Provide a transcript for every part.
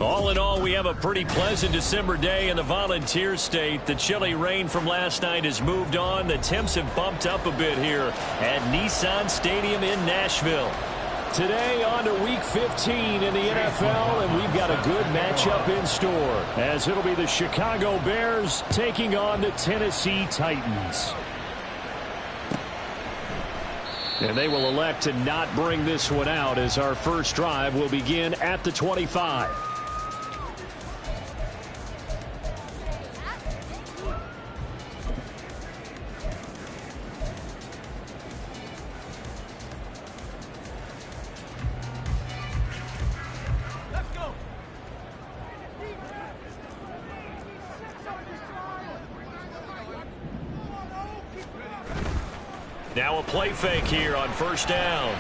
All in all, we have a pretty pleasant December day in the Volunteer State. The chilly rain from last night has moved on. The temps have bumped up a bit here at Nissan Stadium in Nashville. Today on to Week 15 in the NFL, and we've got a good matchup in store, as it'll be the Chicago Bears taking on the Tennessee Titans. And they will elect to not bring this one out, as our first drive will begin at the 25. Now a play fake here on first down.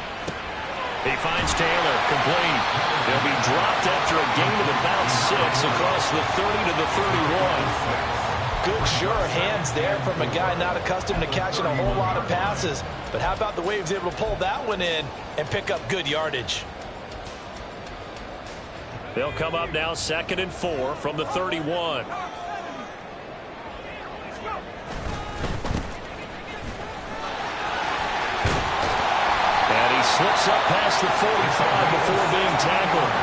He finds Taylor, complete. He'll be dropped after a gain of about 6 across the 30 to the 31. Good, sure hands there from a guy not accustomed to catching a whole lot of passes. But how about the way he was able to pull that one in and pick up good yardage? They'll come up now 2nd and 4 from the 31. Slips up past the 45 before being tackled.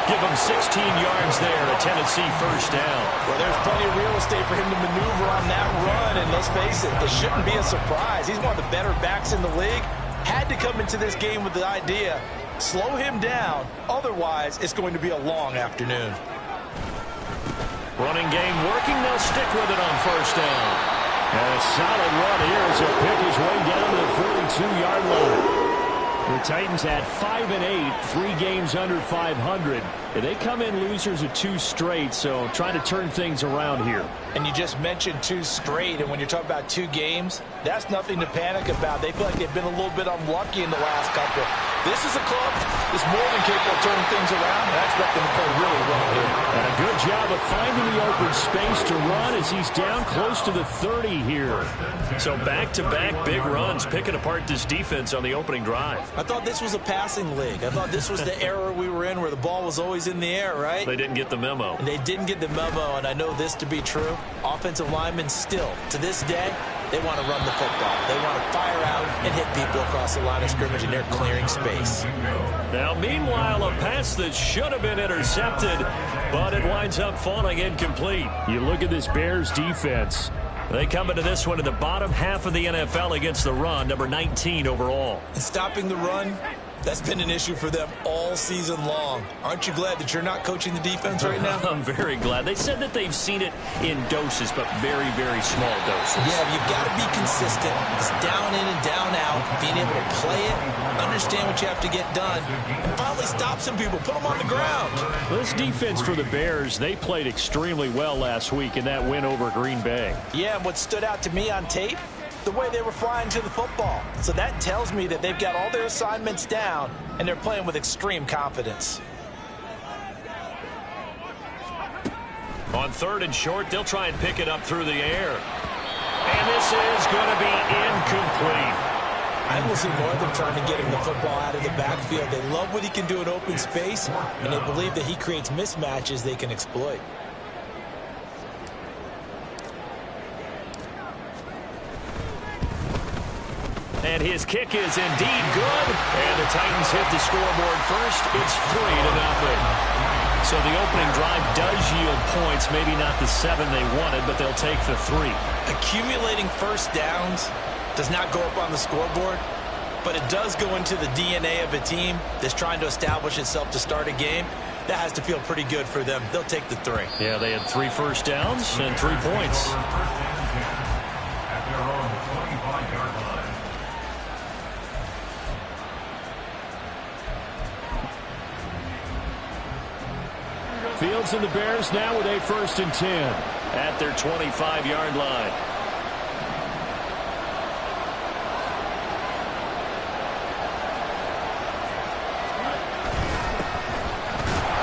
Give him 16 yards there, a Tennessee first down. Well, there's plenty of real estate for him to maneuver on that run, and let's face it, it shouldn't be a surprise. He's one of the better backs in the league. Had to come into this game with the idea, slow him down, otherwise it's going to be a long afternoon. Running game working, they'll stick with it on first down. And a solid run here as he'll pick his way down to the 42-yard line. The Titans had 5-8, 3 games under 500. They come in losers of 2 straight, so trying to turn things around here. And you just mentioned 2 straight, and when you're talking about 2 games, that's nothing to panic about. They feel like they've been a little bit unlucky in the last couple. This is a club that's more than capable of turning things around, and I expect them to play really well here. And a good job of finding the open space to run as he's down close to the 30 here. So back-to-back big runs, picking apart this defense on the opening drive. I thought this was a passing league. I thought this was the era we were in where the ball was always in the air, right? They didn't get the memo. And they didn't get the memo, and I know this to be true. Offensive linemen still, to this day, they want to run the football. They want to fire out and hit people across the line of scrimmage, and they're clearing space. Now, meanwhile, a pass that should have been intercepted, but it winds up falling incomplete. You look at this Bears defense. They come into this one in the bottom half of the NFL against the run, number 19 overall. And stopping the run, that's been an issue for them all season long. Aren't you glad that you're not coaching the defense right now? I'm very glad. They said that they've seen it in doses, but very, very small doses. Yeah, you've got to be consistent. It's down in and down out, being able to play it, understand what you have to get done, and finally stop some people, put them on the ground. This defense for the Bears, they played extremely well last week in that win over Green Bay. Yeah, and what stood out to me on tape, the way they were flying to the football. So that tells me that they've got all their assignments down, and they're playing with extreme confidence. On 3rd and short, they'll try and pick it up through the air. And this is going to be incomplete. I will see more of them trying to get him the football out of the backfield. They love what he can do in open space, and they believe that he creates mismatches they can exploit. And his kick is indeed good. And the Titans hit the scoreboard first. It's 3-0. So the opening drive does yield points. Maybe not the 7 they wanted, but they'll take the 3. Accumulating first downs does not go up on the scoreboard, but it does go into the DNA of a team that's trying to establish itself to start a game. That has to feel pretty good for them. They'll take the 3. Yeah, they had 3 first downs and 3 points. Fields and the Bears now with a 1st and 10 at their 25-yard line.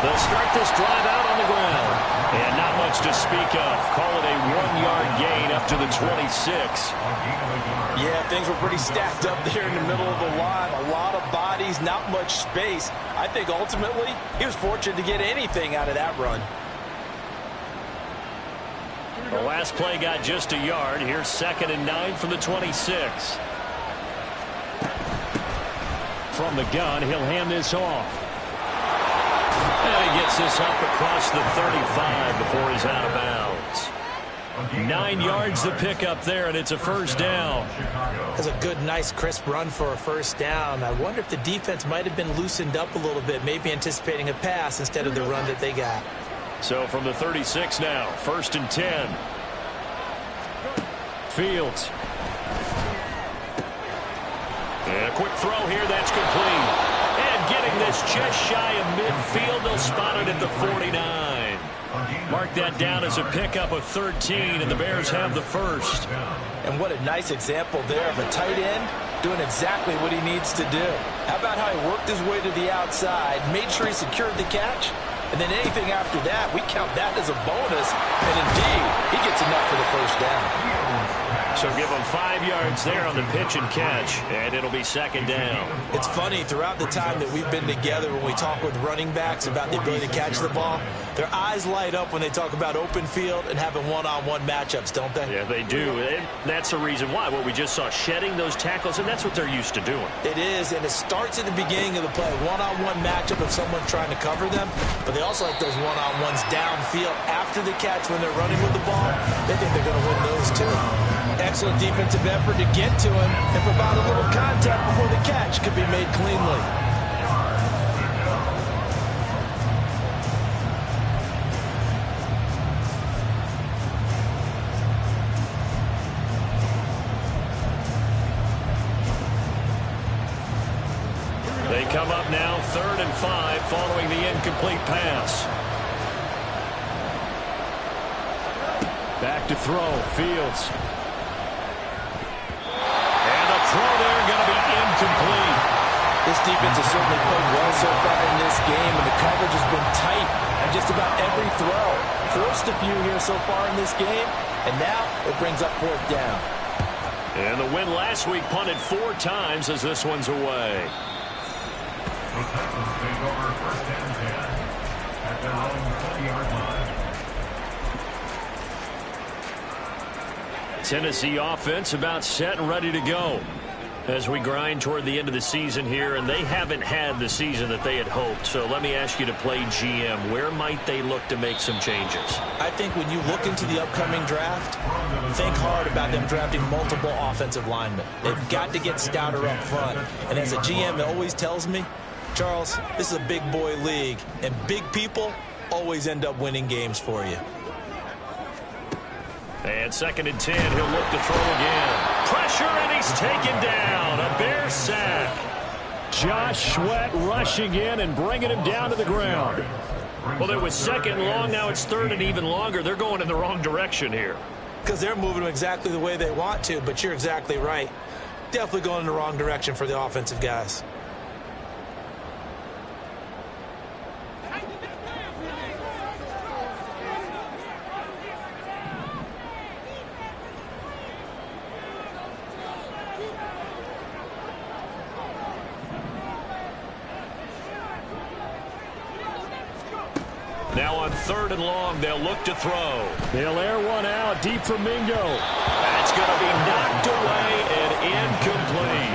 They'll start this drive out on the ground. And not much to speak of. Call it a 1-yard gain up up to the 26. Yeah, things were pretty stacked up there in the middle of the line. A lot of bodies, not much space. I think ultimately he was fortunate to get anything out of that run. The last play got just a yard. Here's 2nd and 9 from the 26. From the gun, he'll hand this off. And he gets this up across the 35 before he's out of bounds. 9 yards to pick up there, and it's a first down. That's a good, nice, crisp run for a first down. I wonder if the defense might have been loosened up a little bit, maybe anticipating a pass instead of the run that they got. So from the 36 now, 1st and 10. Fields. And a quick throw here, that's complete. And getting this just shy of midfield, they'll spot it at the 49. Mark that down as a pickup of 13, and the Bears have the first. And what a nice example there of a tight end doing exactly what he needs to do. How about how he worked his way to the outside, made sure he secured the catch, and then anything after that, we count that as a bonus, and indeed, he gets enough for the first down. So give him 5 yards there on the pitch and catch, and it'll be 2nd down. It's funny, throughout the time that we've been together, when we talk with running backs about the ability to catch the ball, their eyes light up when they talk about open field and having one-on-one matchups, don't they? Yeah, they do. And that's the reason why. What we just saw, shedding those tackles, and that's what they're used to doing. It is, and it starts at the beginning of the play. One-on-one matchup of someone trying to cover them, but they also like those one-on-ones downfield after the catch when they're running with the ball. They think they're going to win those too. Excellent defensive effort to get to him and provide a little contact before the catch could be made cleanly. They come up now 3rd and 5 following the incomplete pass. Back to throw, Fields. Throw there, going to be incomplete. This defense has certainly played well so far in this game, and the coverage has been tight on just about every throw. Forced a few here so far in this game, and now it brings up 4th down. And the win last week punted 4 times as this one's away. The Titans take over 1st and 10 at their own 20-yard line. Tennessee offense about set and ready to go as we grind toward the end of the season here, and they haven't had the season that they had hoped. So let me ask you to play GM. Where might they look to make some changes? I think when you look into the upcoming draft, think hard about them drafting multiple offensive linemen. They've got to get stouter up front. And as a GM, it always tells me, Charles, this is a big boy league, and big people always end up winning games for you. And 2nd and 10, he'll look to throw again. Pressure, and he's taken down. A Bear sack. Josh Sweat rushing in and bringing him down to the ground. Well, it was 2nd and long. Now it's 3rd and even longer. They're going in the wrong direction here. Because they're moving them exactly the way they want to, but you're exactly right. Definitely going in the wrong direction for the offensive guys. Now on 3rd and long, they'll look to throw. They'll air one out deep for Mingo. That's going to be knocked away and incomplete.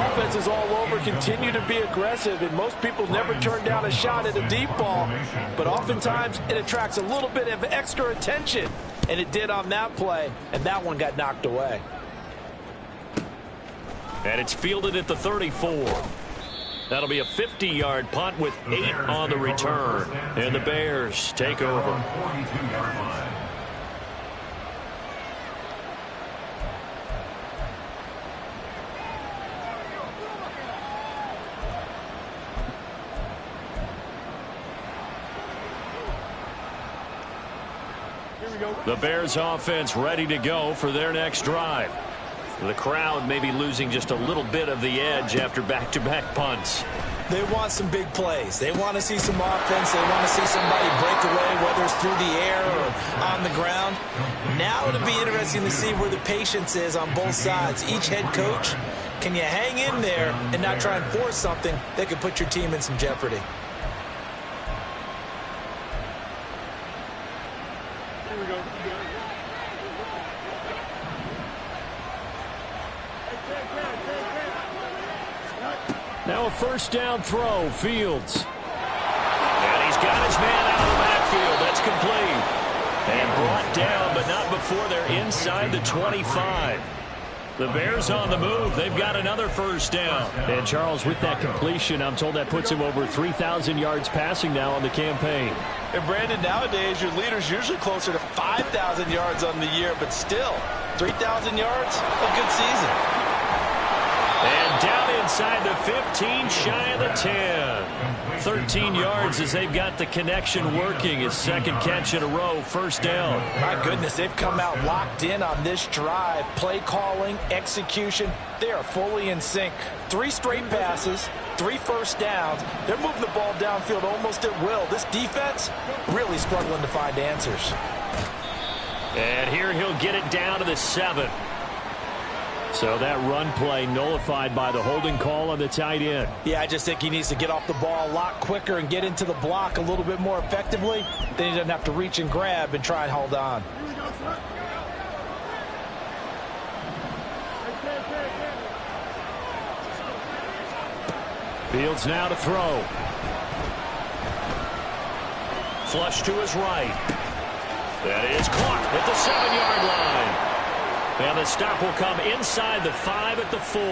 Offenses all over continue to be aggressive, and most people never turn down a shot at a deep ball. But oftentimes, it attracts a little bit of extra attention, and it did on that play, and that one got knocked away. And it's fielded at the 34. That'll be a 50-yard punt with 8 on the return. And the Bears take over. 42-yard line. The Bears offense ready to go for their next drive. The crowd may be losing just a little bit of the edge after back-to-back punts. They want some big plays. They want to see some offense. They want to see somebody break away, whether it's through the air or on the ground. Now it'll be interesting to see where the patience is on both sides. Each head coach, can you hang in there and not try and force something that could put your team in some jeopardy? Here we go. Now a first down throw, Fields. And he's got his man out of the backfield. That's complete. And brought down, but not before they're inside the 25. The Bears on the move. They've got another first down. And Charles, with that completion, I'm told that puts him over 3,000 yards passing now on the campaign. And Brandon, nowadays your leader's usually closer to 5,000 yards on the year, but still, 3,000 yards, a good season. And down inside the 15, shy of the 10. 13 yards as they've got the connection working. His second catch in a row, first down. My goodness, they've come out locked in on this drive. Play calling, execution, they are fully in sync. 3 straight passes, 3 first downs. They're moving the ball downfield almost at will. This defense really struggling to find answers. And here he'll get it down to the 7. So that run play nullified by the holding call on the tight end. Yeah, I just think he needs to get off the ball a lot quicker and get into the block a little bit more effectively. Then he doesn't have to reach and grab and try and hold on. Fields now to throw. Flush to his right. That is caught at the 7-yard line. And the stop will come inside the 5 at the 4.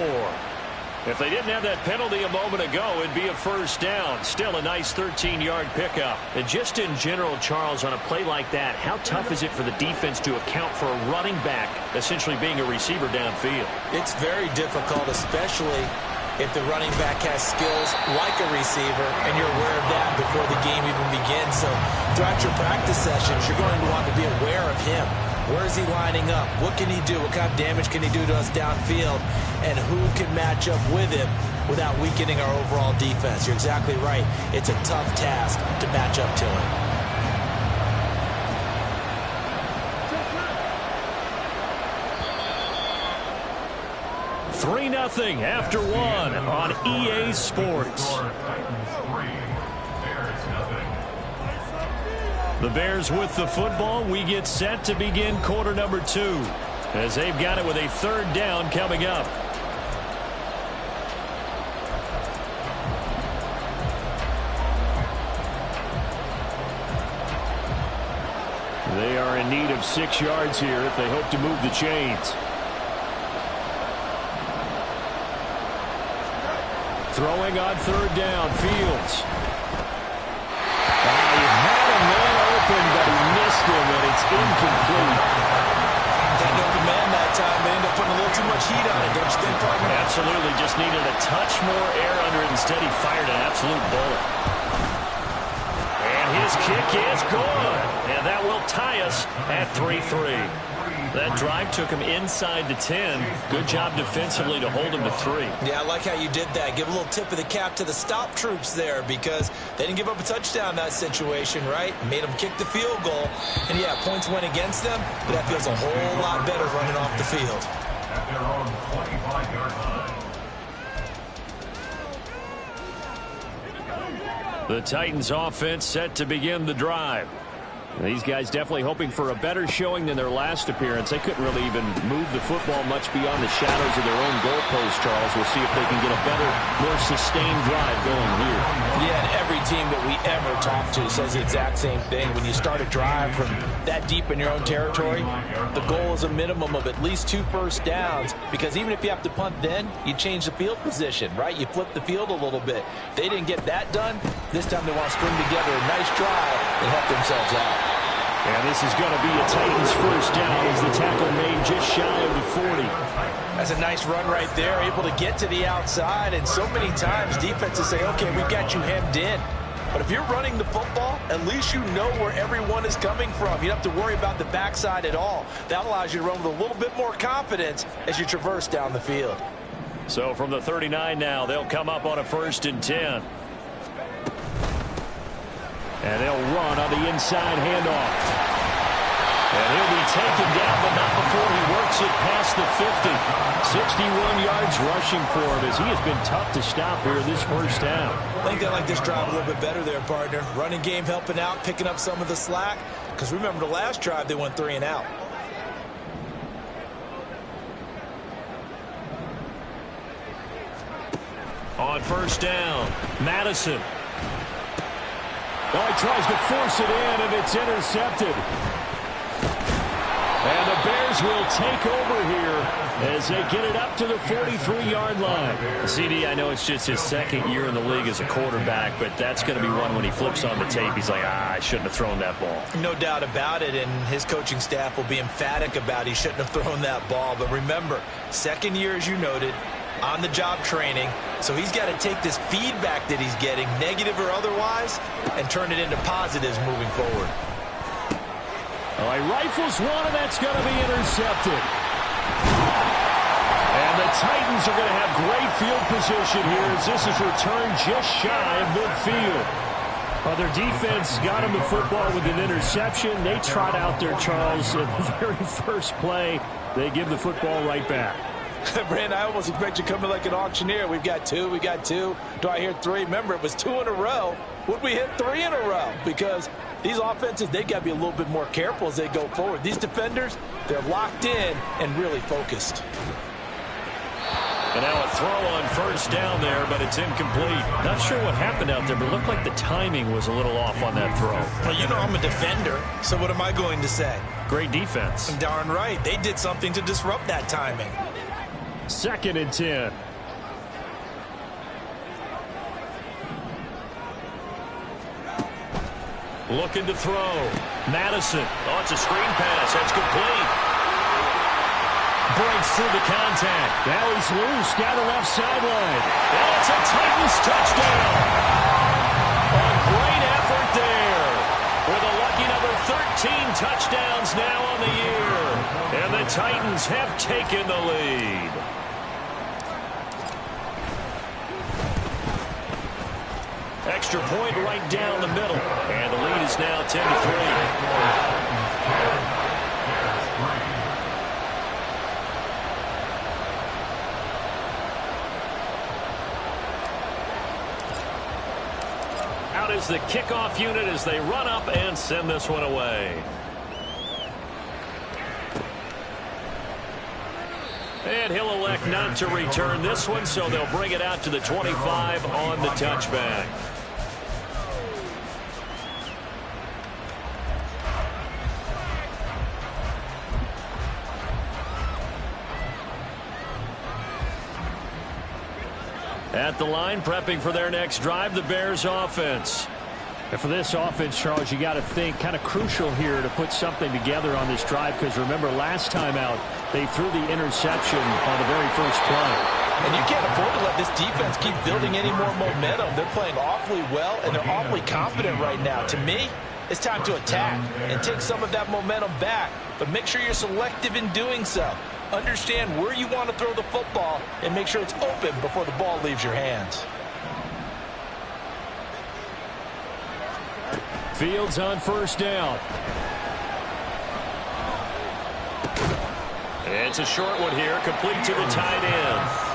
If they didn't have that penalty a moment ago, it'd be a first down. Still a nice 13-yard pickup. And just in general, Charles, on a play like that, how tough is it for the defense to account for a running back essentially being a receiver downfield? It's very difficult, especially if the running back has skills like a receiver, and you're aware of that before the game even begins. So throughout your practice sessions, you're going to want to be aware of him. Where is he lining up? What can he do? What kind of damage can he do to us downfield? And who can match up with him without weakening our overall defense? You're exactly right. It's a tough task to match up to him. $3-0 after 1 on EA Sports. The Bears with the football. We get set to begin quarter number 2 as they've got it with a third down coming up. They are in need of 6 yards here if they hope to move the chains. Throwing on third down, Fields. But he missed him, and it's incomplete. Got an open man that time. They ended up putting a little too much heat on it, don't you think, partner? Absolutely. Just needed a touch more air under it. Instead, he fired an absolute bullet. And his kick is good. And that will tie us at 3-3. That drive took him inside the 10. Good job defensively to hold him to 3. Yeah, I like how you did that. Give a little tip of the cap to the stop troops there because they didn't give up a touchdown in that situation, right? Made them kick the field goal. And, yeah, points went against them, but that feels a whole lot better running off the field. At their own 25-yard line. The Titans offense set to begin the drive. These guys definitely hoping for a better showing than their last appearance. They couldn't really even move the football much beyond the shadows of their own goalpost, Charles. We'll see if they can get a better, more sustained drive going here. Yeah, and every team that we ever talk to says the exact same thing. When you start a drive from that deep in your own territory, the goal is a minimum of at least 2 first downs because even if you have to punt then, you change the field position, right? You flip the field a little bit. They didn't get that done. This time they want to string together a nice drive and help themselves out. And this is going to be a Titans first down as the tackle made just shy of the 40. That's a nice run right there, able to get to the outside. And so many times defenses say, okay, we've got you hemmed in. But if you're running the football, at least you know where everyone is coming from. You don't have to worry about the backside at all. That allows you to run with a little bit more confidence as you traverse down the field. So from the 39 now, they'll come up on a 1st and 10. And they'll run on the inside handoff. And he'll be taken down, but not before he works it past the 50. 61 yards rushing for him as he has been tough to stop here this first half. I think they like this drive a little bit better there, partner. Running game helping out, picking up some of the slack. Because remember the last drive, they went 3 and out. On 1st down, Madison. Oh, he tries to force it in, and it's intercepted. And the Bears will take over here as they get it up to the 43-yard line. CD, I know it's just his 2nd year in the league as a quarterback, but that's going to be one when he flips on the tape. He's like, I shouldn't have thrown that ball. No doubt about it, and his coaching staff will be emphatic about he shouldn't have thrown that ball. But remember, 2nd year, as you noted, on-the-job training, so he's got to take this feedback that he's getting, negative or otherwise, and turn it into positives moving forward. All right, rifles one, and that's going to be intercepted. And the Titans are going to have great field position here as this is returned just shy of midfield. Well, their defense got him the football with an interception. They trot out there, Charles, at the very first play. They give the football right back. Brandon, I almost expect you coming like an auctioneer. We've got 2, we got 2. Do I hear 3? Remember, it was 2 in a row. Would we hit 3 in a row? Because these offenses, they got to be a little bit more careful as they go forward. These defenders, they're locked in and really focused. And now a throw on 1st down there, but it's incomplete. Not sure what happened out there, but it looked like the timing was a little off on that throw. Well, you know I'm a defender, so what am I going to say? Great defense. Darn right. They did something to disrupt that timing. 2nd and 10. Looking to throw. Madison. Oh, it's a screen pass. That's complete. Breaks through the contact. Now he's loose down the left sideline. And it's a Titans touchdown. A great effort there. With a lucky number 13 touchdowns now on the year. And the Titans have taken the lead. Extra point right down the middle. And the lead is now 10-3. Out is the kickoff unit as they run up and send this one away. And he'll elect not to return this one, so they'll bring it out to the 25 on the touchback. At the line, prepping for their next drive, the Bears offense. And for this offense, Charles, you got to think kind of crucial here to put something together on this drive, because remember last time out, they threw the interception on the very first play. And you can't afford to let this defense keep building any more momentum. They're playing awfully well, and they're awfully confident right now. To me, it's time to attack and take some of that momentum back, but make sure you're selective in doing so. Understand where you want to throw the football and make sure it's open before the ball leaves your hands. Fields on 1st down. It's a short one here, complete to the tight end.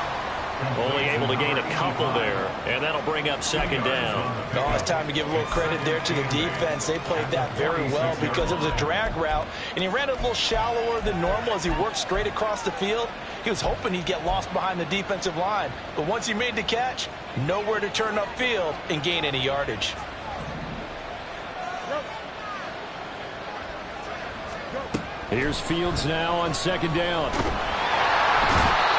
Only able to gain a couple there, and that'll bring up 2nd down. Oh, it's time to give a little credit there to the defense. They played that very well because it was a drag route, and he ran it a little shallower than normal as he worked straight across the field. He was hoping he'd get lost behind the defensive line, but once he made the catch, nowhere to turn upfield and gain any yardage. Here's Fields now on 2nd down.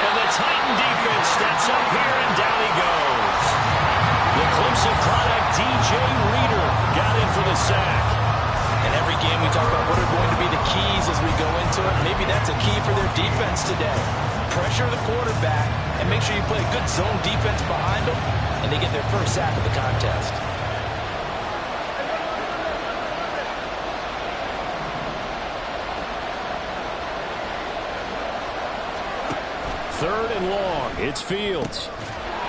And the Titan defense steps up here, and down he goes. The Clemson product, DJ Reader, got in for the sack. And every game we talk about what are going to be the keys as we go into it. Maybe that's a key for their defense today. Pressure the quarterback and make sure you play a good zone defense behind them, and they get their first sack of the contest. 3rd and long. It's Fields.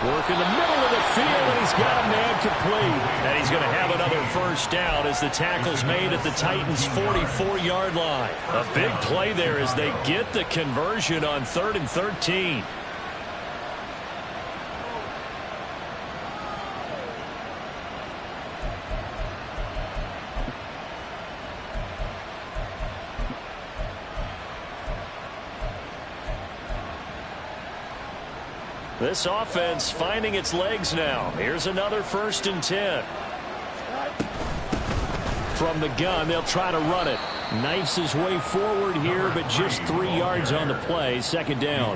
Work in the middle of the field, and he's got a man complete. And he's going to have another first down as the tackle's made at the Titans' 44-yard line. A big play there as they get the conversion on 3rd and 13. This offense finding its legs now. Here's another 1st and 10. From the gun, they'll try to run it. Knifes his way forward here, but just 3 yards on the play. 2nd down.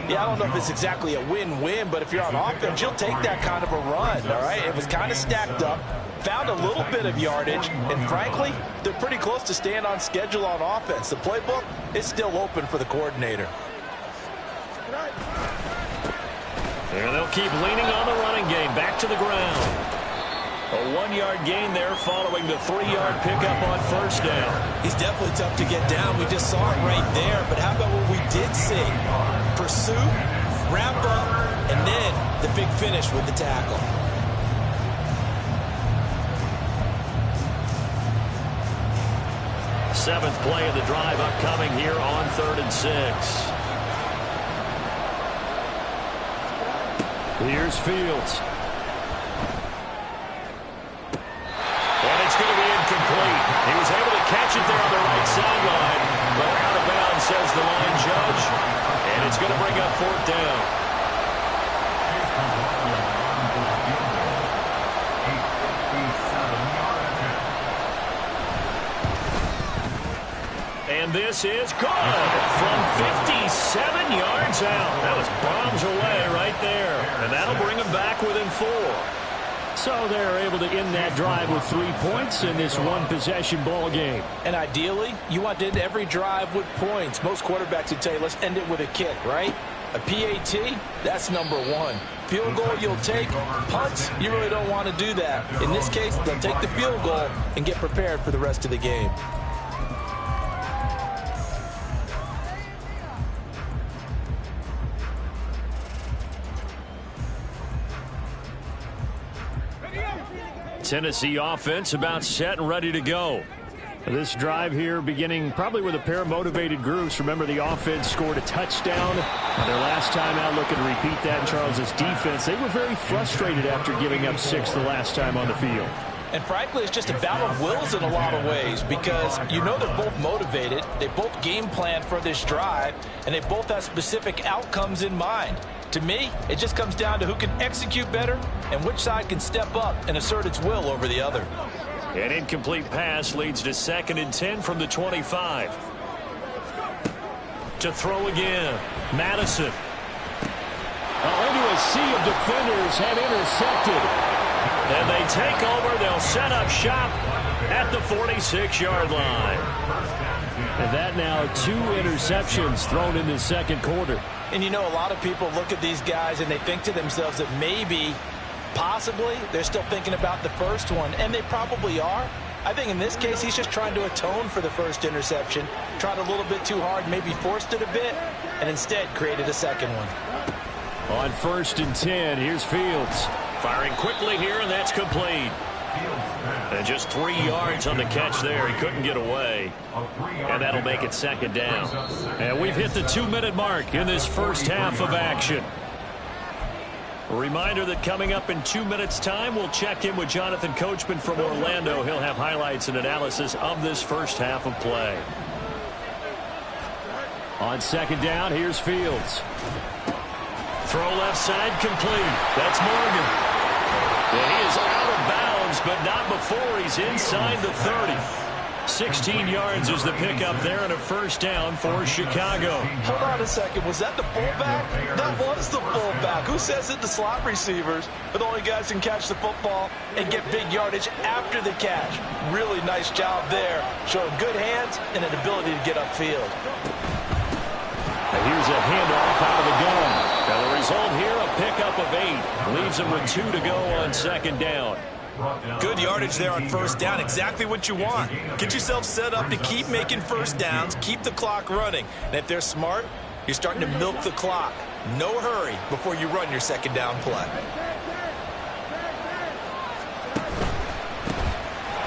Yeah, I don't know if it's exactly a win-win, but if you're on offense, you'll take that kind of a run, all right? It was kind of stacked up, found a little bit of yardage, and frankly, they're pretty close to staying on schedule on offense. The playbook is still open for the coordinator. And they'll keep leaning on the running game. Back to the ground. A 1-yard gain there following the 3-yard pickup on 1st down. He's definitely tough to get down. We just saw it right there. But how about what we did see? Pursuit, wrap up, and then the big finish with the tackle. Seventh play of the drive upcoming here on 3rd and 6. Here's Fields. And it's going to be incomplete. He was able to catch it there on the right sideline, but out of bounds, says the line judge. And it's going to bring up 4th down. And this is good from 57 yards out. That was bombs away right there. And that'll bring them back within 4. So they're able to end that drive with 3 points in this one-possession ball game. And ideally, you want to end every drive with points. Most quarterbacks would tell you, let's end it with a kick, right? A PAT, that's number 1. Field goal you'll take. Punts, you really don't want to do that. In this case, they'll take the field goal and get prepared for the rest of the game. Tennessee offense about set and ready to go. This drive here beginning probably with a pair of motivated groups. Remember, the offense scored a touchdown on their last time out. Looking to repeat that in Charles's defense. They were very frustrated after giving up 6 the last time on the field. And frankly, it's just a battle of wills in a lot of ways because you know they're both motivated. They both game plan for this drive, and they both have specific outcomes in mind. To me, it just comes down to who can execute better and which side can step up and assert its will over the other. An incomplete pass leads to 2nd and 10 from the 25. To throw again, Madison. Into a sea of defenders and intercepted. And they take over. They'll set up shop at the 46-yard line. And that now 2 interceptions thrown in the 2nd quarter. And you know, a lot of people look at these guys and they think to themselves that maybe, possibly, they're still thinking about the first one. And they probably are. I think in this case, he's just trying to atone for the first interception. Tried a little bit too hard, maybe forced it a bit, and instead created a 2nd one. On 1st and 10, here's Fields. Firing quickly here, and that's complete. And just 3 yards on the catch there. He couldn't get away. And that'll make it 2nd down. And we've hit the 2-minute mark in this first half of action. A reminder that coming up in 2 minutes' time, we'll check in with Jonathan Coachman from Orlando. He'll have highlights and analysis of this first half of play. On 2nd down, here's Fields. Throw left side complete. That's Morgan. And he is out of bounds, but not before he's inside the 30. 16 yards is the pickup there and a first down for Chicago. Hold on a second. Was that the fullback? That was the fullback. Who says it? The slot receivers are the only guys who can catch the football and get big yardage after the catch. Really nice job there, showing good hands and an ability to get upfield. And here's a handoff out of the gun. Now the result here, a pickup of 8. Leaves him with 2 to go on 2nd down. Good yardage there on first down. Exactly what you want. Get yourself set up to keep making first downs, keep the clock running. And if they're smart, You're starting to milk the clock. No hurry before you run your second down play.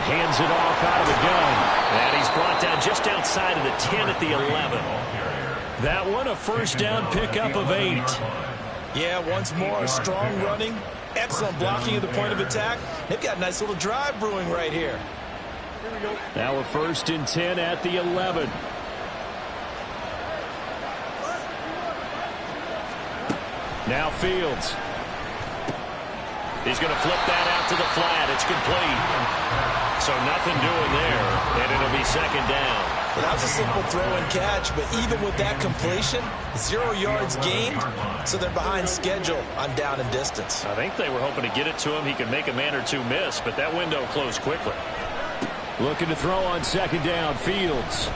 Hands it off out of the gun. And he's brought down just outside of the 10 at the 11. That one a first down pickup of 8. Yeah, once more, strong running, excellent blocking at the point of attack. They've got a nice little drive brewing right here. Now a 1st and 10 at the 11. Now Fields. He's going to flip that out to the flat. It's complete. So nothing doing there, and it'll be second down. Well, that was a simple throw and catch, but even with that completion, 0 yards gained, so they're behind schedule on down and distance. I think they were hoping to get it to him. He could make a man or two miss, but that window closed quickly. Looking to throw on second down. Fields.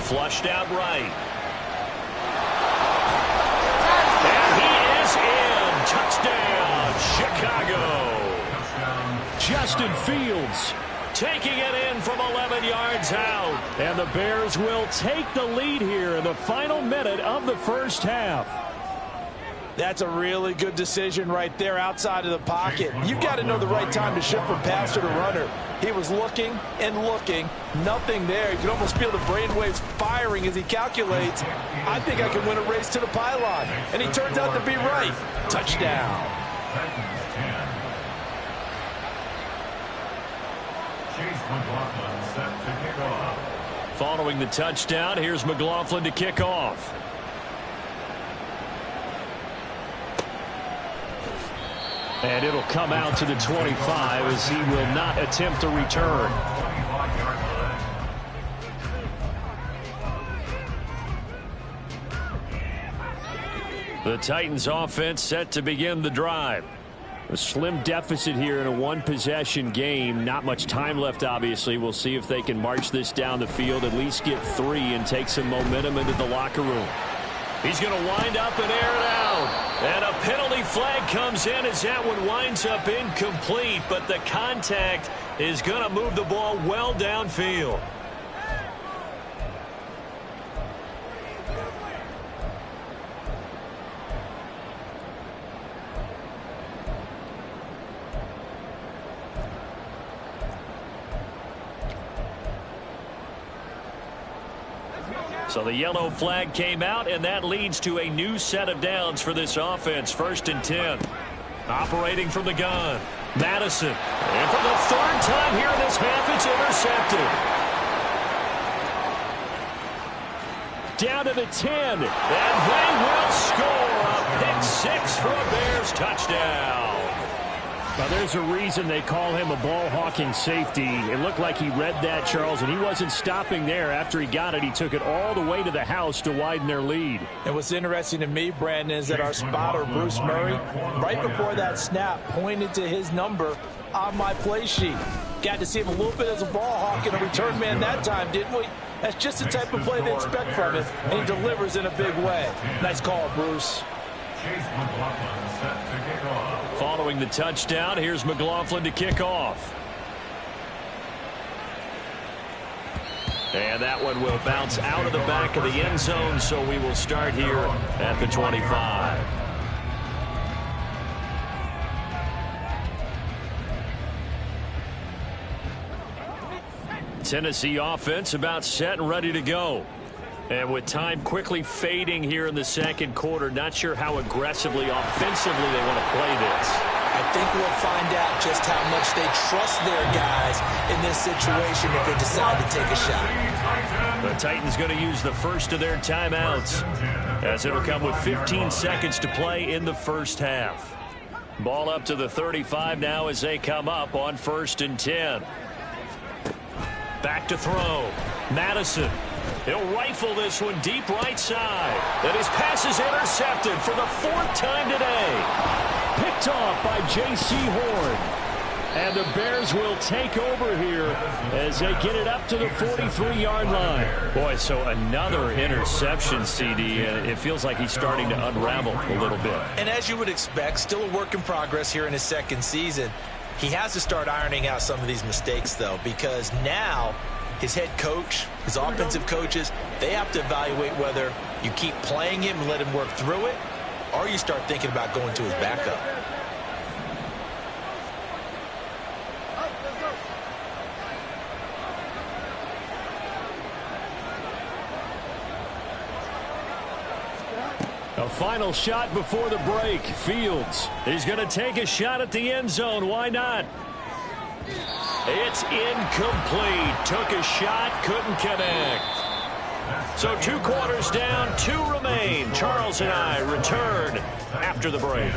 Flushed out right. And he is in. Touchdown, Chicago. Justin Fields taking it in from 11 yards out. And the Bears will take the lead here in the final minute of the first half. That's a really good decision right there outside of the pocket. You've got to know the right time to shift from passer to runner. He was looking and looking. Nothing there. You can almost feel the brainwaves firing as he calculates, I think I can win a race to the pylon. And he turns out to be right. Touchdown. Following the touchdown, here's McLaughlin to kick off. And it'll come out to the 25 as he will not attempt to return. The Titans offense set to begin the drive. A slim deficit here in a one-possession game. Not much time left, obviously. We'll see if they can march this down the field, at least get 3 and take some momentum into the locker room. He's going to wind up and air it out. And a penalty flag comes in as that one winds up incomplete. But the contact is going to move the ball well downfield. So the yellow flag came out, and that leads to a new set of downs for this offense. 1st and 10. Operating from the gun. Madison. And for the 3rd time here in this half, it's intercepted. Down to the 10. And they will score a pick 6 for a Bears touchdown. Now, there's a reason they call him a ball-hawking safety. It looked like he read that, Charles, and he wasn't stopping there. After he got it, he took it all the way to the house to widen their lead. And what's interesting to me, Brandon, is that our spotter, Bruce Murray, right before that snap, pointed to his number on my play sheet. Got to see him a little bit as a ball hawk and a return man that time, didn't we? That's just the type of play they expect from him, and he delivers in a big way. Nice call, Bruce. Following the touchdown, here's McLaughlin to kick off. And that one will bounce out of the back of the end zone, so we will start here at the 25. Tennessee offense about set and ready to go. And with time quickly fading here in the second quarter, not sure how aggressively, offensively they want to play this. I think we'll find out just how much they trust their guys in this situation if they decide to take a shot. The Titans going to use the first of their timeouts, as it'll come with 15 seconds to play in the first half. Ball up to the 35 now as they come up on 1st and 10. Back to throw. Madison. He'll rifle this one deep right side. And his pass is intercepted for the 4th time today. Picked off by J.C. Horn. And the Bears will take over here as they get it up to the 43-yard line. Boy, so another interception, CD. It feels like he's starting to unravel a little bit. And as you would expect, still a work in progress here in his second season. He has to start ironing out some of these mistakes, though, because now his head coach, his offensive coaches, they have to evaluate whether You keep playing him and let him work through it, or you start thinking about going to his backup. A final shot before the break. Fields. He's going to take a shot at the end zone. Why not? It's incomplete. Took a shot, couldn't connect. So 2 quarters down, 2 remain. Charles and I return after the break.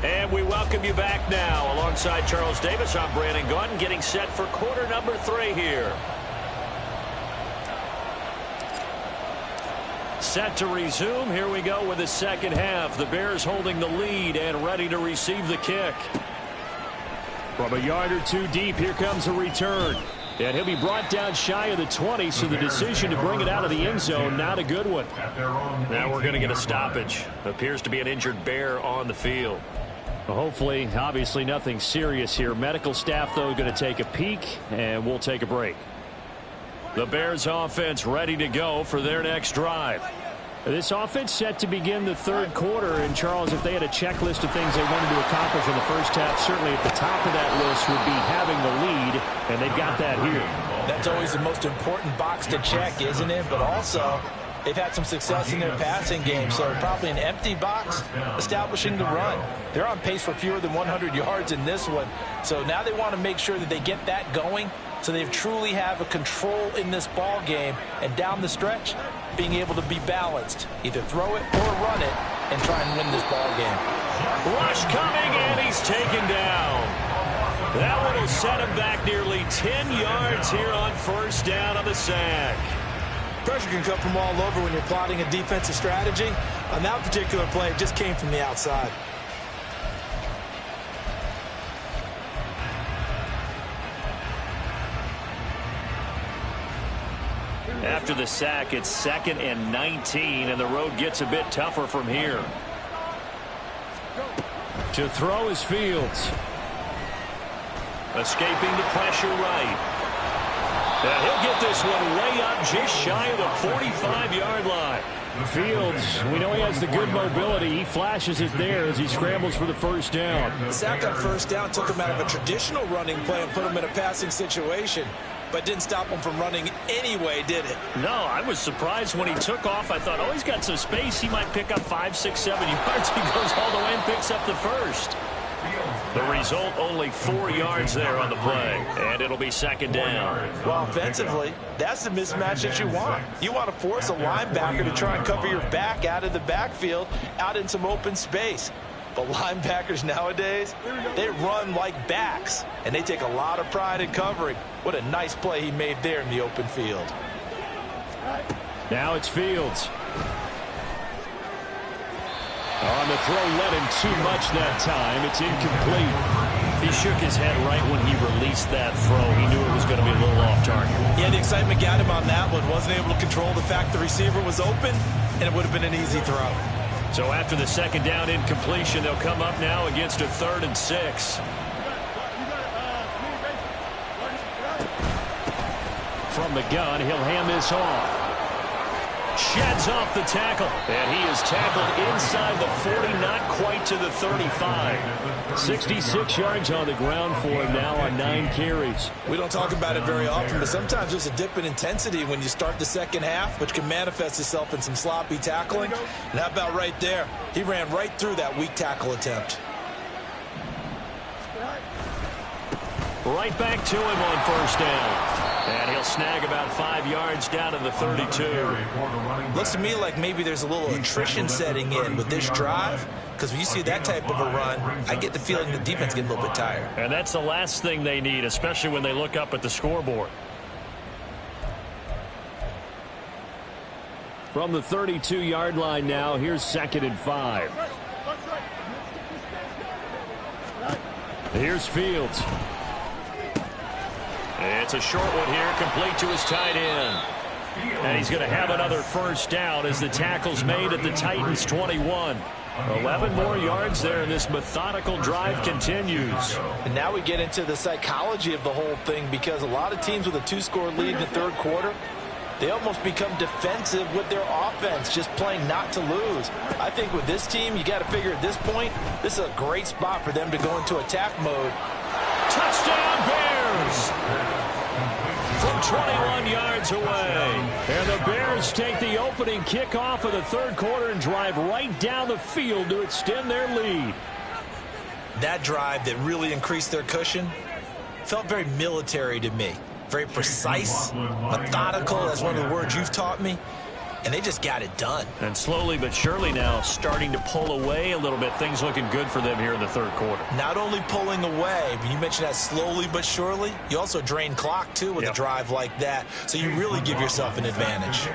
And we welcome you back now. Alongside Charles Davis, I'm Brandon Gaudin, getting set for quarter number 3 here. Set to resume. Here we go with the second half. The Bears holding the lead and ready to receive the kick. From a yard or 2 deep, here comes a return. And he'll be brought down shy of the 20, so the decision to bring it out of the end zone, not a good one. Now we're going to get a stoppage. Appears to be an injured Bear on the field. Well, hopefully, obviously nothing serious here. Medical staff, though, going to take a peek, and we'll take a break. The Bears offense ready to go for their next drive. This offense set to begin the 3rd quarter. And, Charles, if they had a checklist of things they wanted to accomplish in the first half, certainly at the top of that list would be having the lead, and they've got that here. That's always the most important box to check, isn't it? But also, they've had some success in their passing game, so probably an empty box establishing the run. They're on pace for fewer than 100 yards in this one, so now they want to make sure that they get that going so they truly have a control in this ball game, and down the stretch, being able to be balanced. Either throw it or run it and try and win this ball game. Rush coming, and he's taken down. That one will set him back nearly 10 yards here on first down on the sack. Pressure can come from all over when you're plotting a defensive strategy. On that particular play, it just came from the outside. After the sack, it's 2nd and 19, and the road gets a bit tougher from here. To throw is Fields. Escaping the pressure right. And he'll get this one way up just shy of the 45-yard line. Fields, we know he has the good mobility. He flashes it there as he scrambles for the first down. The sack on first down took him out of a traditional running play and put him in a passing situation, but didn't stop him from running anyway, did it? No, I was surprised when he took off. I thought, oh, he's got some space. He might pick up 5, 6, 7 yards. He goes all the way and picks up the first. The result, only 4 yards there on the play, and it'll be 2nd down. Well, offensively, that's the mismatch that you want. You want to force a linebacker to try and cover your back out of the backfield, out in some open space. But linebackers nowadays, they run like backs, and they take a lot of pride in covering. What a nice play he made there in the open field. Now it's Fields. On the throw, led him too much that time. It's incomplete. He shook his head right when he released that throw. He knew it was going to be a little off target. Yeah, the excitement got him on that one. Wasn't able to control the fact the receiver was open, and it would have been an easy throw. So after the 2nd down incompletion, they'll come up now against a 3rd and 6. From the gun, he'll hand this off. Sheds off the tackle, and he is tackled inside the 40, not quite to the 35. 66 yards on the ground for him now on 9 carries. We don't talk about it very often, but sometimes there's a dip in intensity when you start the second half, which can manifest itself in some sloppy tackling. And how about right there? He ran right through that weak tackle attempt. Right back to him on first down. And he'll snag about 5 yards down to the 32. Looks to me like maybe there's a little attrition setting in with this drive, because when you see that type of a run, I get the feeling the defense getting a little bit tired. And that's the last thing they need, especially when they look up at the scoreboard. From the 32-yard line now, here's 2nd and 5. Here's Fields. It's a short one here, complete to his tight end. And he's going to have another first down as the tackle's made at the Titans' 21. 11 more yards there, and this methodical drive continues. And now we get into the psychology of the whole thing, because a lot of teams with a 2-score lead in the third quarter, they almost become defensive with their offense, just playing not to lose. I think with this team, you got to figure at this point, this is a great spot for them to go into attack mode. Touchdown, Bears! From 21 yards away. And the Bears take the opening kickoff of the third quarter and drive right down the field to extend their lead. That drive that really increased their cushion felt very military to me. Very precise, methodical. That's one of the words you've taught me. And they just got it done. And slowly but surely now starting to pull away a little bit. Things looking good for them here in the third quarter. Not only pulling away, but you mentioned that slowly but surely. You also drain clock, too, with a drive like that. So you really give yourself an advantage.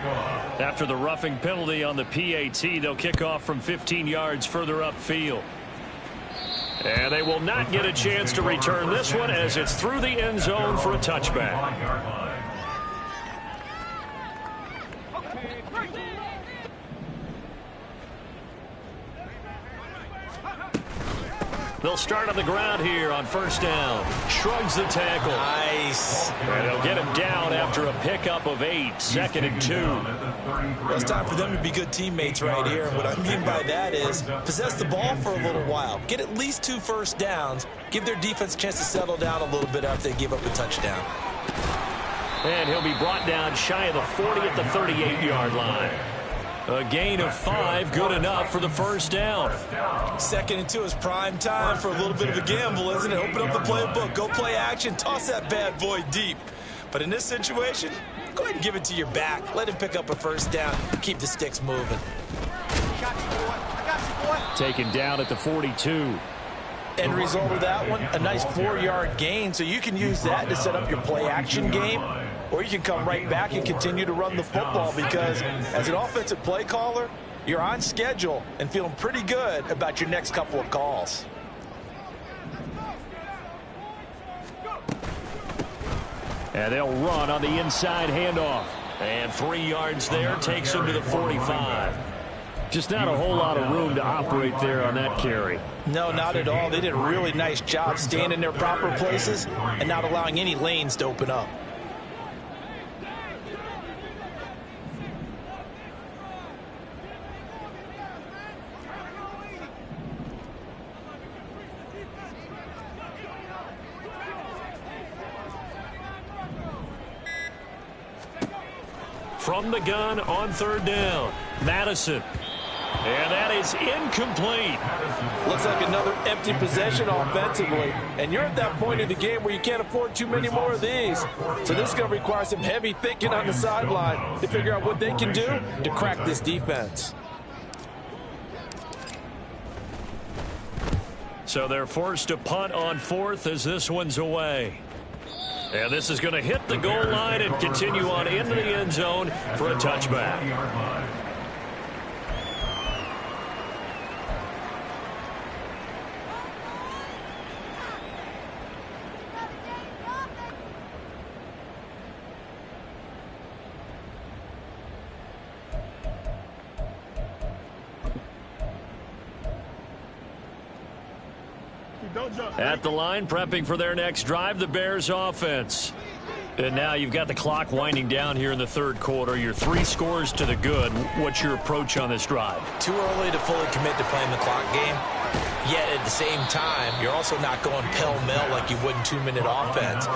After the roughing penalty on the PAT, they'll kick off from 15 yards further upfield. And they will not get a chance to return this one as it's through the end zone for a touchback. They'll start on the ground here on first down. Shrugs the tackle. Nice. And they'll get him down after a pickup of 8. 2nd and 2. Well, it's time for them to be good teammates right here. And what I mean by that is possess the ball for a little while. Get at least 2 first downs. Give their defense a chance to settle down a little bit after they give up a touchdown. And he'll be brought down shy of the 40 at the 38-yard line. A gain of 5, good enough for the first down. 2nd and 2 is prime time for a little bit of a gamble, isn't it? Open up the playbook, go play action, toss that bad boy deep. But in this situation, go ahead and give it to your back. Let him pick up a first down. Keep the sticks moving. Taken down at the 42. End result of that one, a nice 4-yard gain. So you can use that to set up your play action game. Or you can come right back and continue to run the football, because as an offensive play caller, you're on schedule and feeling pretty good about your next couple of calls. And they'll run on the inside handoff. And 3 yards there takes him to the 45. Just not a whole lot of room to operate there on that carry. No, not at all. They did a really nice job staying in their proper places and not allowing any lanes to open up. From the gun on third down, Madison. And that is incomplete. Looks like another empty possession offensively. And you're at that point in the game where you can't afford too many more of these. So this is going to require some heavy thinking on the sideline to figure out what they can do to crack this defense. So they're forced to punt on 4th as this one's away. And this is going to hit the goal line and continue on into the end zone for a touchback. At the line, prepping for their next drive, the Bears offense. And now you've got the clock winding down here in the third quarter. You're 3 scores to the good. What's your approach on this drive? Too early to fully commit to playing the clock game. Yet at the same time, you're also not going pell-mell like you would in 2-minute offense.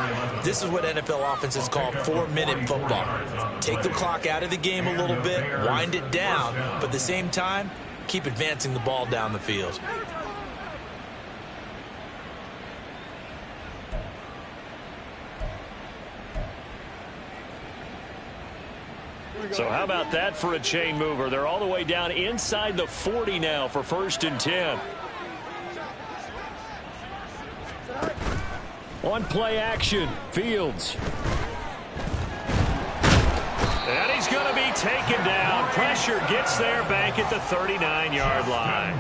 This is what NFL offenses call 4-minute football. Take the clock out of the game a little bit, wind it down, but at the same time, keep advancing the ball down the field. So how about that for a chain mover? They're all the way down inside the 40 now for 1st and 10. On play action, Fields. And he's going to be taken down. Pressure gets there back at the 39-yard line.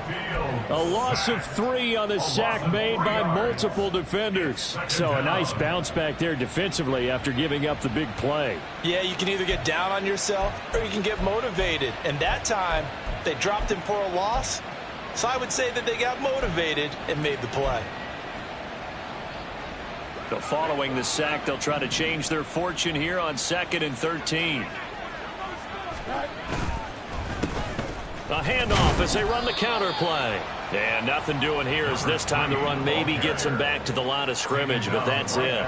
A loss of 3 on the sack made by multiple defenders. So a nice bounce back there defensively after giving up the big play. Yeah, you can either get down on yourself or you can get motivated. And that time, they dropped him for a loss. So I would say that they got motivated and made the play. So following the sack, they'll try to change their fortune here on 2nd and 13. A handoff as they run the counter play. And nothing doing here as this time the run maybe gets them back to the line of scrimmage, but that's it.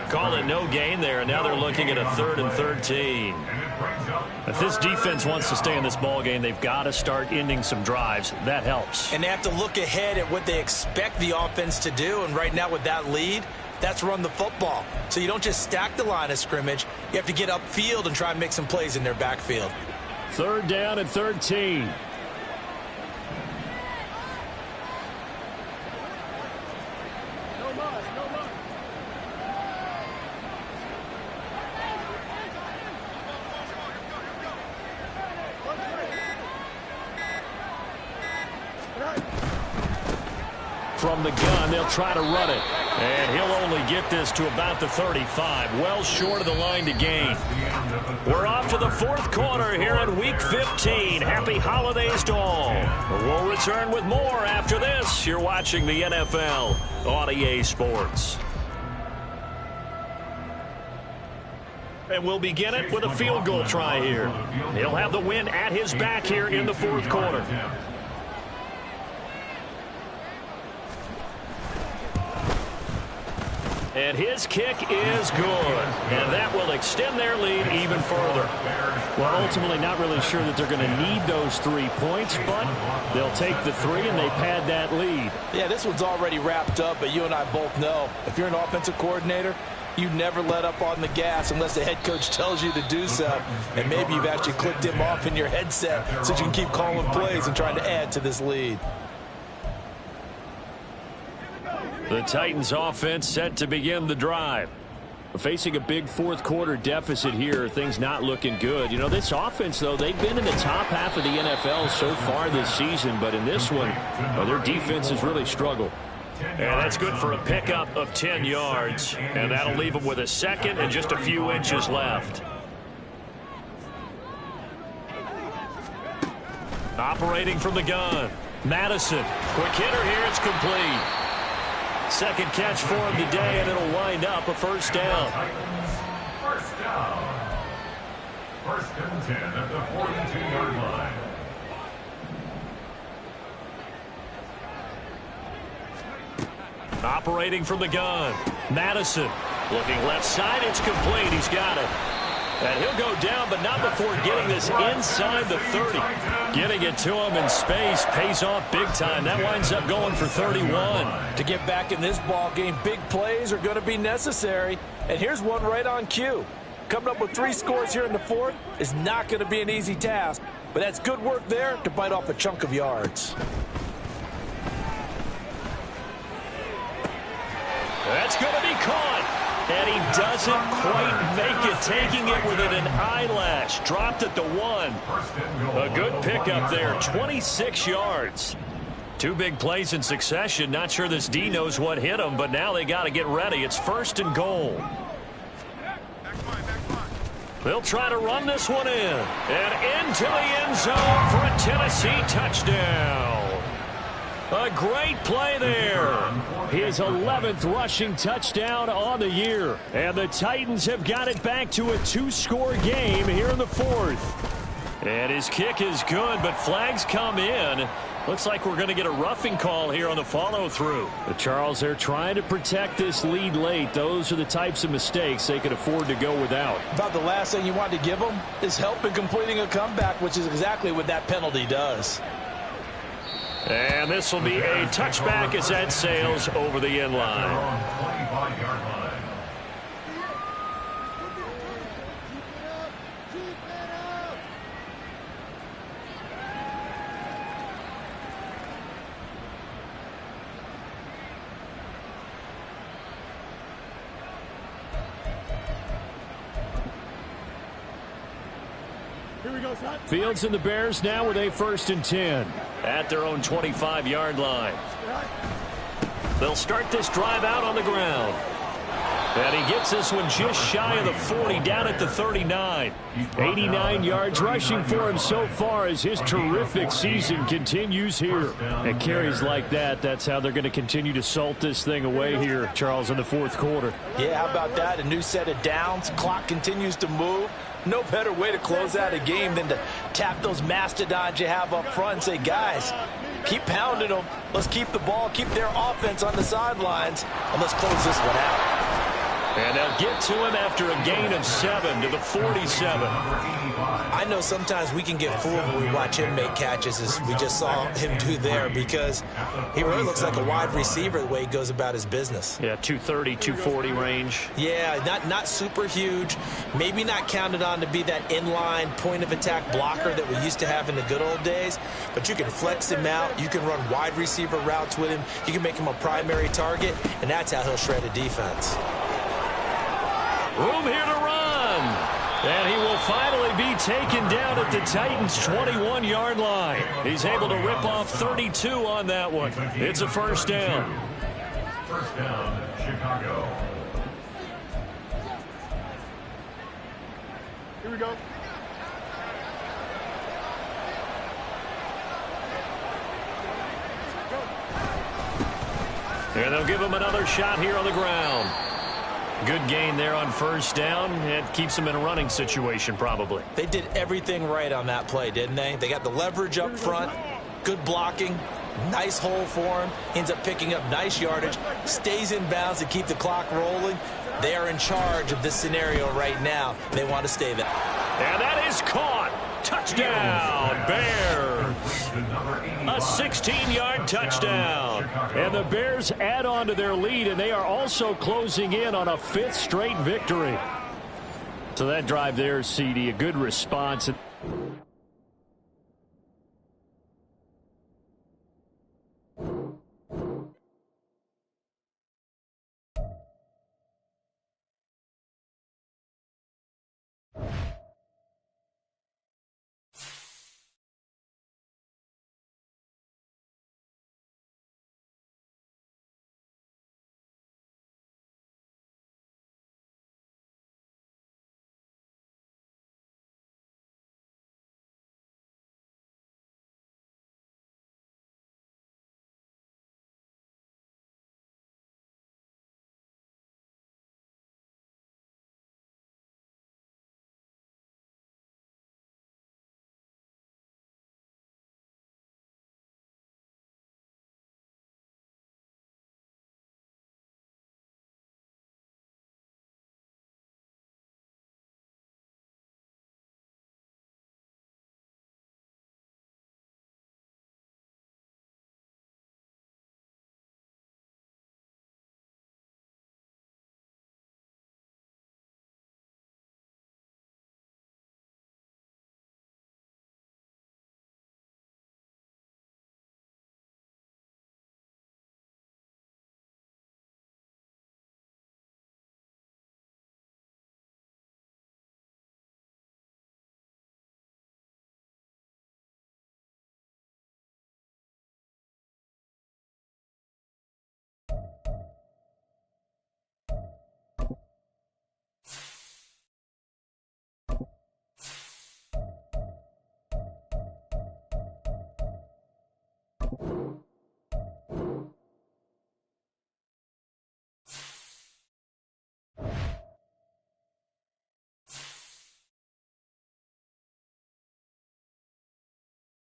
Call it no gain there, and now they're looking at a 3rd and 13. If this defense wants to stay in this ball game, they've got to start ending some drives. That helps. And they have to look ahead at what they expect the offense to do, and right now with that lead, that's run the football. So you don't just stack the line of scrimmage. You have to get upfield and try and make some plays in their backfield. 3rd down and 13. From the gun, they'll try to run it. And he'll only get this to about the 35, well short of the line to gain. We're off to the 4th quarter here in Week 15. Happy holidays to all. We'll return with more after this. You're watching the NFL on EA Sports. And we'll begin it with a field goal try here. He'll have the win at his back here in the 4th quarter. And his kick is good. And that will extend their lead even further. Well, ultimately not really sure that they're going to need those 3 points, but they'll take the 3 and they pad that lead. Yeah, this one's already wrapped up, but you and I both know if you're an offensive coordinator, you never let up on the gas unless the head coach tells you to do so. And maybe you've actually clicked him off in your headset so you can keep calling plays and trying to add to this lead. The Titans offense set to begin the drive. Facing a big 4th quarter deficit here, things not looking good. You know, this offense, though, they've been in the top half of the NFL so far this season, but in this one, their defense has really struggled. And that's good for a pickup of 10 yards. And that'll leave them with a 2nd and just a few inches left. Operating from the gun. Madison. Quick hitter here. It's complete. 2nd catch for him today, and it'll wind up a 1st down. First down. 1st and 10 at the 42-yard line. Operating from the gun. Madison. Looking left side. It's complete. He's got it. And he'll go down, but not before getting this inside the 30. Getting it to him in space pays off big time. That winds up going for 31. To get back in this ball game, big plays are going to be necessary. And here's one right on cue. Coming up with 3 scores here in the 4th is not going to be an easy task. But that's good work there to bite off a chunk of yards. That's going to be caught. And he doesn't quite make it, taking it within an eyelash. Dropped at the 1. A good pickup there, 26 yards. 2 big plays in succession. Not sure this D knows what hit him, but now they got to get ready. It's 1st and goal. They'll try to run this one in. And into the end zone for a Tennessee touchdown. A great play there. His 11th rushing touchdown on the year. And the Titans have got it back to a 2-score game here in the 4th. And his kick is good, but flags come in. Looks like we're going to get a roughing call here on the follow-through. The Charles, they're trying to protect this lead late. Those are the types of mistakes they could afford to go without. About the last thing you want to give them is help in completing a comeback, which is exactly what that penalty does. And this will be a touchback as that sails over the end line. 25-yard line. Fields and the Bears now with a 1st and 10. at their own 25-yard line. They'll start this drive out on the ground. And he gets this one just shy of the 40, down at the 39. 89 yards rushing for him so far as his terrific season continues here. And carries like that, that's how they're going to continue to salt this thing away here, Charles, in the fourth quarter. Yeah, how about that? A new set of downs. Clock continues to move. No better way to close out a game than to tap those mastodons you have up front and say, guys, keep pounding them. Let's keep the ball, keep their offense on the sidelines, and let's close this one out. And they'll get to him after a gain of 7 to the 47. I know sometimes we can get fooled when we watch him make catches, as we just saw him do there, because he really looks like a wide receiver the way he goes about his business. Yeah, 230, 240 range. Yeah, not super huge, maybe not counted on to be that inline point-of-attack blocker that we used to have in the good old days, but you can flex him out, you can run wide receiver routes with him, you can make him a primary target, and that's how he'll shred a defense. Room here to run. And he will finally be taken down at the Titans' 21-yard line. He's able to rip off 32 on that one. It's a first down. First down, Chicago. Here we go. And they'll give him another shot here on the ground. Good gain there on first down. It keeps them in a running situation, probably. They did everything right on that play, didn't they? They got the leverage up front, good blocking, nice hole for him, ends up picking up nice yardage, stays in bounds to keep the clock rolling. They are in charge of this scenario right now. They want to stay there. And that is caught. Touchdown, Bears. A 16-yard touchdown. And the Bears add on to their lead, and they are also closing in on a 5th straight victory. So that drive there, CD, a good response.